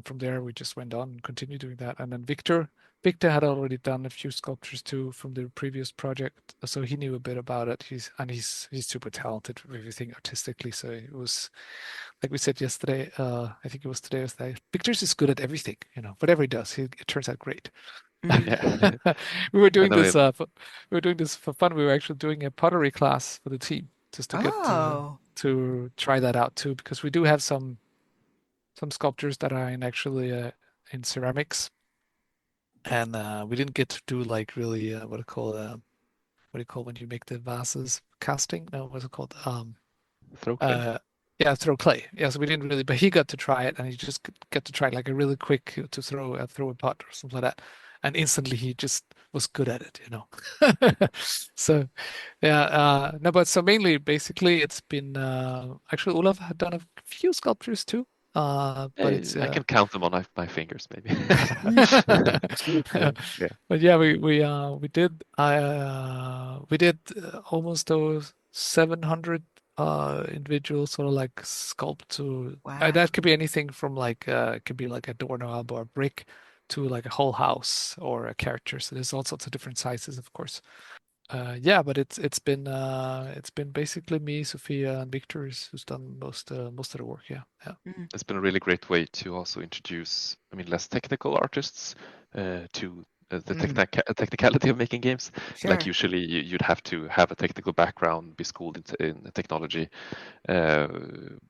from there we just went on and continued doing that. And then Victor had already done a few sculptures too from the previous project, so he knew a bit about it. He's super talented with everything artistically. So it was like we said yesterday. I think it was today. Was that Victor's is good at everything. Whatever he does, it turns out great. Mhm. Yeah. We were I doing know this. it. We were doing this for fun. We were actually doing a pottery class for the team just to get Oh. to try that out too, because we do have some sculptures that are in ceramics, and we didn't get to do like really what do you call when you make the vases casting? No, what's it called? Throw clay. Uh, yeah, throw clay. Yeah, so we didn't really, but he got to try it, and he just got to try it like a really quick to throw a pot or something like that, and instantly he just was good at it. So yeah, no, but so mainly basically it's been actually Olaf had done a few sculptures too, but it's I can count them on my fingers, maybe. Yeah. but yeah, we did almost those 700 individuals sort of like sculpt to Wow. that could be anything from like it could be like a doorknob or a brick to like a whole house or a character. So there's all sorts of different sizes, of course. Yeah, but it's been basically me, Sophia, and Victor who's done most of the work. Yeah, yeah. Mhm. It's been a really great way to also introduce, I mean, less technical artists to the Mm. technicality of making games. Like Sure. usually you'd have to have a technical background, be schooled in technology. Uh,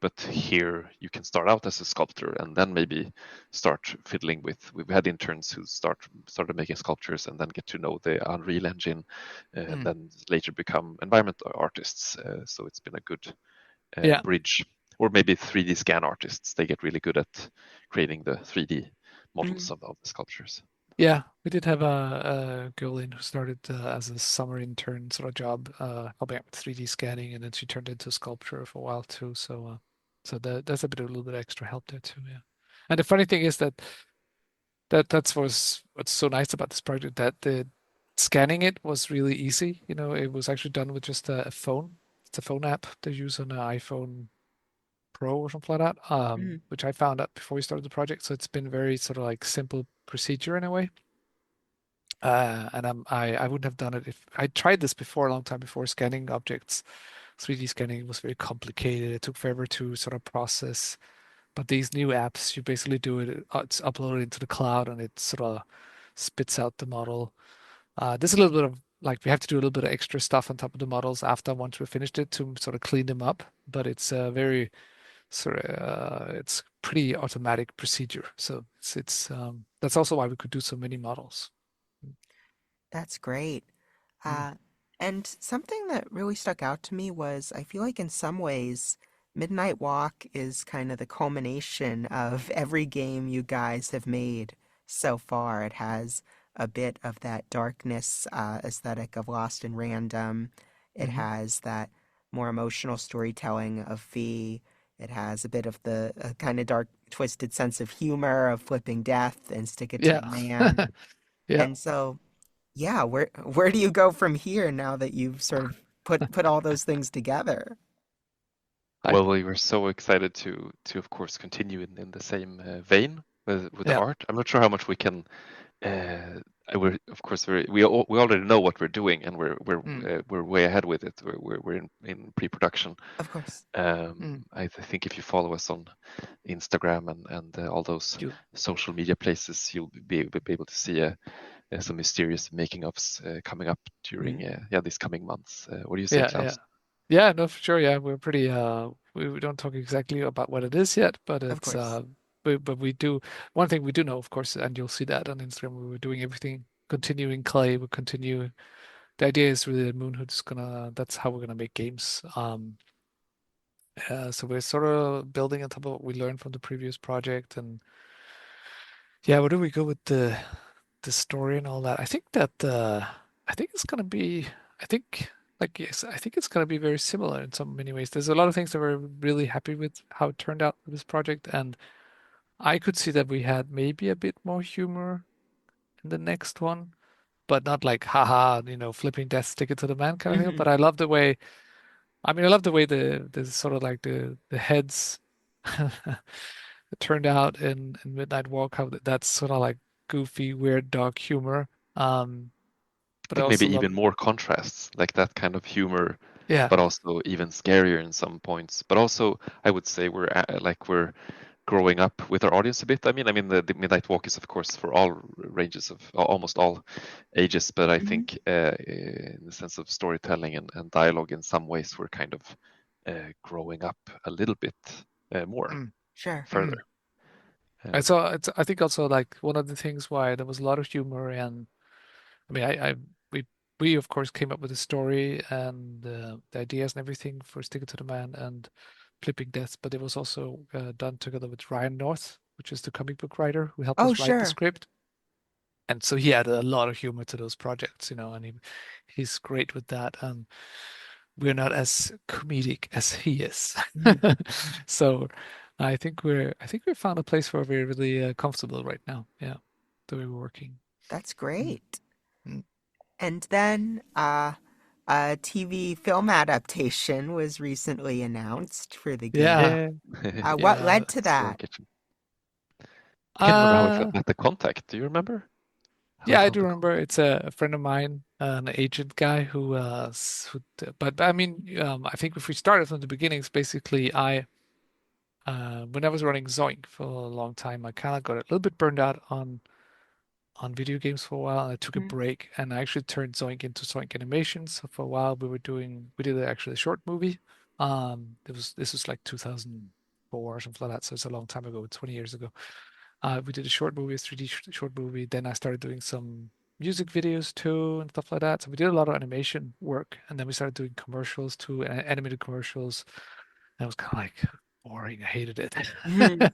but here you can start out as a sculptor and then maybe start fiddling with. We've had interns who started making sculptures and then get to know the Unreal Engine, and Mm. then later become environment artists. So it's been a good Yeah, bridge. Or maybe 3D scan artists. They get really good at creating the 3D models Mhm. of the sculptures. yeah. We did have a girl in who started as a summer intern sort of job, helping out with 3D scanning, and then she turned into a sculptor for a while too. So that's a little bit extra help there too. Yeah. And the funny thing is that's what's so nice about this project, that the scanning it was really easy. It was actually done with just a phone. It's a phone app they use on an iPhone Pro or something like that, Mhm. which I found out before we started the project. So it's been very sort of like simple procedure in a way. And I wouldn't have done it if I tried this before, a long time before. Scanning objects, 3D scanning was very complicated. It took forever to sort of process. But these new apps, you basically do it, it's uploaded into the cloud, and it sort of spits out the model. There's a little bit of like we have to do a little bit of extra stuff on top of the models after once we finished it to sort of clean them up. But it's very it's pretty automatic procedure. So it's that's also why we could do so many models. That's great. Mm. Uh, and something that really stuck out to me was I feel like in some ways, Midnight Walk is kind of the culmination of every game you guys have made so far. It has a bit of that darkness aesthetic of Lost and Random. It Hmm. has that more emotional storytelling of Fee. It has a bit of the kind of dark, twisted sense of humor of Flipping Death and Stick It to Yeah. the Man. Yeah. And so yeah, where do you go from here now that you've sort of put all those things together? I Well, we were so excited to of course continue in the same vein with the yeah. art. I'm not sure how much we can. Uh, we're of course we already know what we're doing and Mm. we're way ahead with it. We're in pre-production. Of course. Mm. I think if you follow us on Instagram and all those You social media places, you'll be able to see some mysterious making ofs coming up during Mhm. these coming months. What do you say, yeah, yeah. Klaus? Yeah, no, for sure. Yeah, we're pretty we don't talk exactly about what it is yet, but Of it's course. but we do one thing we do know, of course, and you'll see that on Instagram. We were doing everything continuing clay, we continue. The idea is really that Moonhood's gonna that's how we're gonna make games. So we're sort of building on top of what we learned from the previous project. And yeah, where do we go with the story and all that, I think that I think it's gonna be I think like yes, I think it's gonna be very similar in so many ways. There's a lot of things that we're really happy with how it turned out with this project, and I could see that we had maybe a bit more humor in the next one, but not like haha, flipping death stick it to the man kind of thing. Hmm. But I love the way I love the way the sort of like the heads turned out in Midnight Walk, how that's sort of like goofy, weird dog humor. I But I think also maybe love even more contrasts, like that kind of humor, yeah. but also even scarier in some points. But also, I would say we're growing up with our audience a bit. I mean, the Midnight Walk is of course for all ranges of almost all ages, but I Hmm. think in the sense of storytelling and dialogue, in some ways, we're kind of growing up a little bit more Mm, Sure. further. I Um, saw I think also like one of the things why there was a lot of humor, and I mean I we we of course came up with the story and the ideas and everything for Stick It to the Man and Flipping Death, but it was also done together with Ryan North, which is the comic book writer who helped Oh, us write the sure. script. And so he had a lot of humor to those projects, and he's great with that. And we're not as comedic as he is. Mhm. So I think we found a place where we're really comfortable right now. Yeah, the way we're working. That's Mm, great. mm. And then a TV film adaptation was recently announced for the game. Yeah, yeah, What yeah. led to Story that? Kitchen. I can't remember how we Uh, got the contact. Do you remember how we yeah, I found do the remember. contact? It's a friend of mine, an agent guy but I mean, I think if we started from the beginnings, basically, when I was running Zoink for a long time, I kind of got a little bit burned out on video games for a while, and I took a Mhm. break, and I actually turned Zoink into Zoink Animation. So for a while, we did actually a short movie. This was like 2004 or something like that, so it's a long time ago, 20 years ago. We did a short movie, a 3D short movie. Then I started doing some music videos too and stuff like that. So we did a lot of animation work, and then we started doing commercials too, animated commercials. And it was kind of like boring. I hated it. Mhm.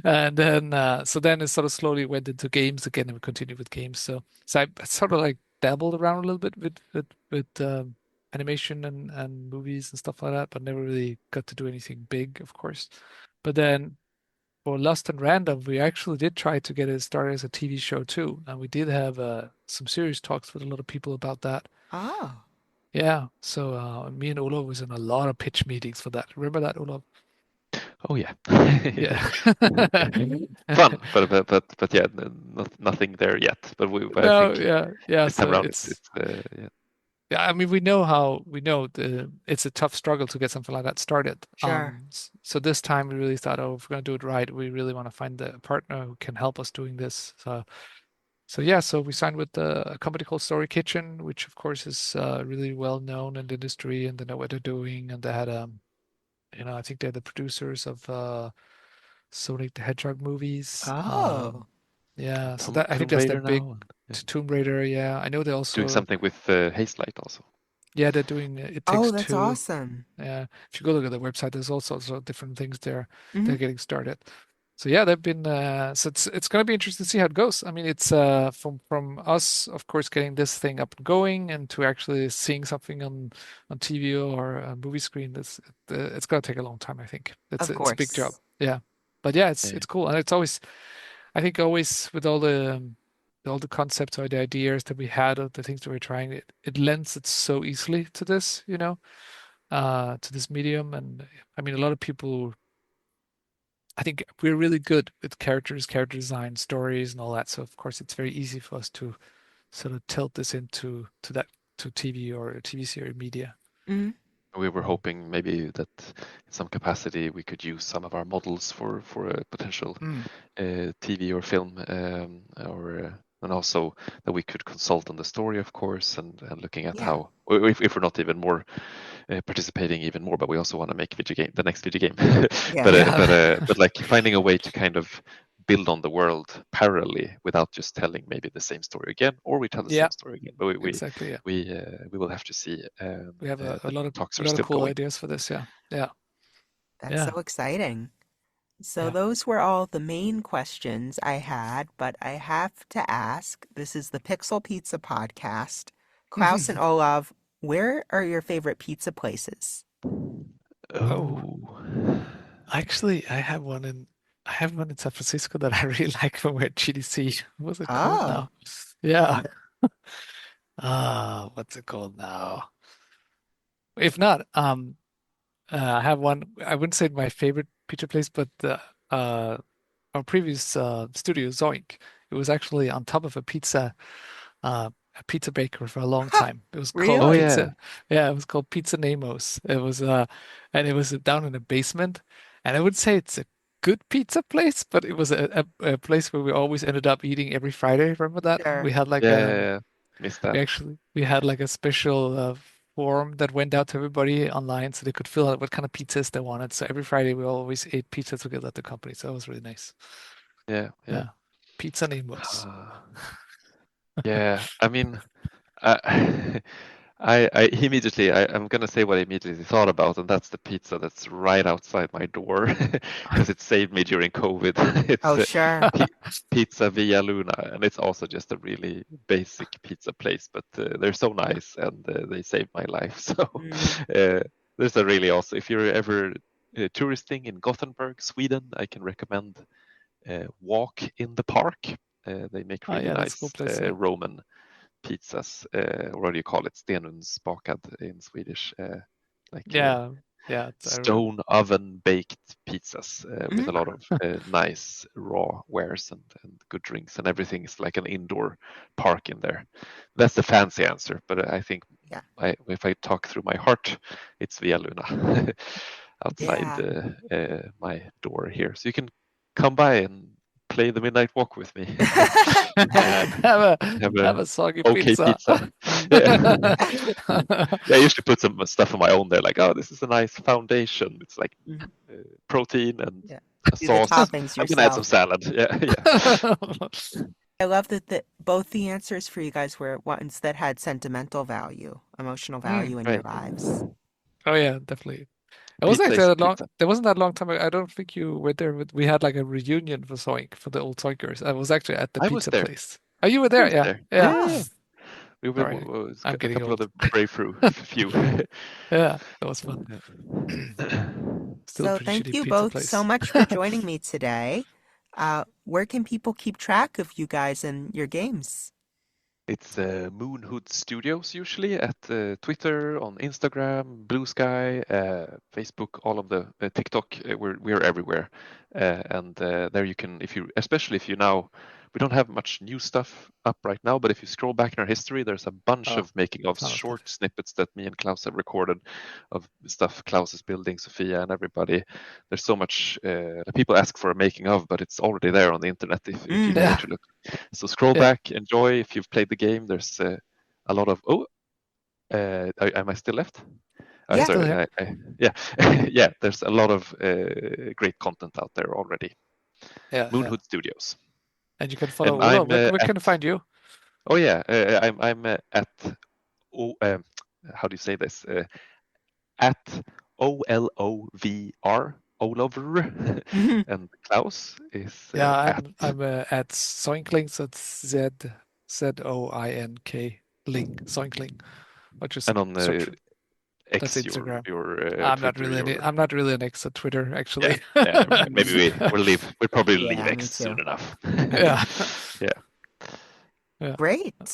And then so then it sort of slowly went into games again, and we continued with games. So I sort of like dabbled around a little bit with animation and movies and stuff like that, but never really got to do anything big, of course. But then for Lost and Random, we actually did try to get it started as a TV show too, and we did have some serious talks with a lot of people about that. Oh, Yeah, so me and Olov was in a lot of pitch meetings for that. Remember that, Olov? Oh yeah. Yeah. Fun, but yeah, nothing there yet. But I No, think yeah, yeah. this time So around it's it's yeah. yeah. I mean, we know it's a tough struggle to get something like that started. sure. So this time we really thought, oh, if we're gonna do it right, we really want to find a partner who can help us doing this. So yeah, so we signed with a company called Story Kitchen, which of course is really well known in the industry, and they know what they're doing. And they had I think they're the producers of Sonic the Hedgehog movies. Oh, Yeah, so Tomb, that I think Tomb that's their Raider big now, and yeah. Tomb Raider. Yeah, I know they Doing also something with Hazelight also. yeah they're doing It oh, Takes that's Two. awesome. Yeah, if you go look at the website, there's all sorts of different things there. Hmm. They're getting started. So yeah, they've been so it's going to be interesting to see how it goes. I mean, it's from us, of course, getting this thing up and going, and to actually seeing something on TV or a movie screen. It's going to take a long time. I think Of it's a big job. course. Yeah, but yeah, Yeah. it's cool, and it's always I think always with all the concepts or the ideas that we had of the things that we're trying, it lends it so easily to this, to this medium. And I mean, a lot of people, I think we're really good with characters, character design, stories, and all that. So of course, it's very easy for us to sort of tilt this into to TV or a TV series media. Hmm. We were hoping maybe that in some capacity we could use some of our models for a potential Mm, TV or film, and also that we could consult on the story, of course, and looking at Yeah. how, or if we're not even more participating even more, but we also want to make the next video game. Yeah. But like finding a way to kind of build on the world parallelly without just telling maybe the same story again, or we tell the yeah, same story again. But exactly. Yeah, we will have to see. we have The talks a are lot of still cool going. ideas for this. Yeah, yeah, That's yeah. so exciting. So Yeah. those were all the main questions I had, but I have to ask, this is the Pixel Pizza podcast. Klaus and Olaf, where are your favorite pizza places? Oh, Oh. actually, I have one in San Francisco that I really like when we're at GDC. What's it called Oh, now? Yeah. What's it called now? If not, I have one. I wouldn't say my favorite pizza place, but uh, our previous studio, Zoink, it was actually on top of a pizza baker for a long time. It was called Oh really? yeah. Pizza. Yeah, it was called Pizza Nemos. And it was down in the basement. And I would say it's a good pizza place, but it was a place where we always ended up eating every Friday. Remember that? Sure. We had like Yeah, yeah, yeah. Missed that. we had like a special form that went out to everybody online so they could fill out what kind of pizzas they wanted. So every Friday we always ate pizza together at the company. So that was really nice. Yeah, yeah. Yeah. Pizza Nemos. Yeah, I mean, I, I immediately, I'm gonna say what I immediately thought about, and that's the pizza that's right outside my door, because it saved me during COVID. It's Oh, sure. Pi Pizza Via Luna, and it's also just a really basic pizza place, but they're so nice and they saved my life. So Mm, uh, there's a really also, if you're ever touristing in Gothenburg, Sweden, I can recommend Walk in the Park. They make Oh really yeah, that's a cool nice place. Yeah. Roman pizzas. What do you call it? Stenugnsbakad in Swedish. Like Yeah, yeah, I remember. stone oven baked pizzas with mm, a lot of nice raw wares and good drinks, and everything is like an indoor park in there. That's the fancy answer, but I think yeah. if I talk through my heart, it's Via Luna outside Yeah. my door here. So you can come by and play the midnight walk with me and Have have have a a soggy okay pizza. pizza. Yeah. Yeah, I usually put some stuff of my own there, like, oh, this is a nice foundation. It's like Mhm. protein and Yeah. a Do the sauce. toppings I'm gonna add some yourself. salad. Yeah, yeah. I love that both the answers for you guys were ones that had sentimental value, emotional value in your Right. lives. Oh yeah, definitely. It wasn't Pizza actually is that long. pizza. There wasn't that long time ago. I don't think you were there. We had like a reunion for Zoink for the old Zoinkers. I was actually at the I was pizza there. place. Oh, you were I there? was Yeah, there. yeah. Yeah, yeah. Oh, We All were right. I'm a getting couple of old. the brave few. Yeah, that was fun. Yeah. Still a so pretty thank shitty you pizza both so place. much for joining me today. Where can people keep track of you guys and your games? It's Moonhood Studios usually at Twitter, on Instagram, Blue Sky, Facebook, all of the TikTok. We're everywhere, and there you can, if you, especially if you now, we don't have much new stuff up right now, but if you scroll back in our history, there's a bunch Oh, of making of ton of stuff. short snippets that me and Klaus have recorded of stuff Klaus is building, Sophia and everybody. There's so much people ask for a making of, but it's already there on the internet if you know where Yeah, to look. So scroll yeah. back, enjoy. If you've played the game, there's a lot of. Oh, am I still left? I'm Yeah. still here. Sorry. Yeah, yeah. There's a lot of great content out there already. Yeah, yeah. Moonhood Studios, And you can follow and Ola. I'm Where at. can I find you? Oh yeah, I'm at. Oh, how do you say this? At OLOVR Oliver, Mhm. and Klaus is Yeah, at. I'm at Zoinkling. So it's Zoink Ling Zoinkling. Or just And on search. That's X, Instagram. your Twitter, your I'm not really an ex on Twitter yeah, actually. yeah. Maybe we'll probably leave Yeah, me X too. soon enough. Yeah. Yeah, Yeah. Great. Cool.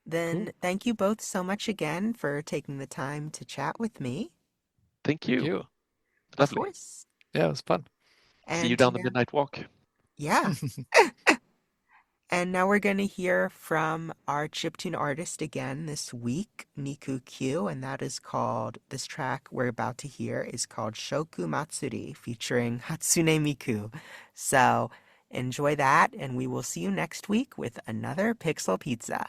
Then thank you both so much again for taking the time to chat with me. thank Thank you. you. Of Lovely. course. Yeah, it was fun. See you And down the now, midnight walk. yeah. And now we're going to hear from our chiptune artist again this week, Niku Q, and that is called, this track we're about to hear is called Shoku Matsuri featuring Hatsune Miku. So enjoy that, and we will see you next week with another Pixel Pizza.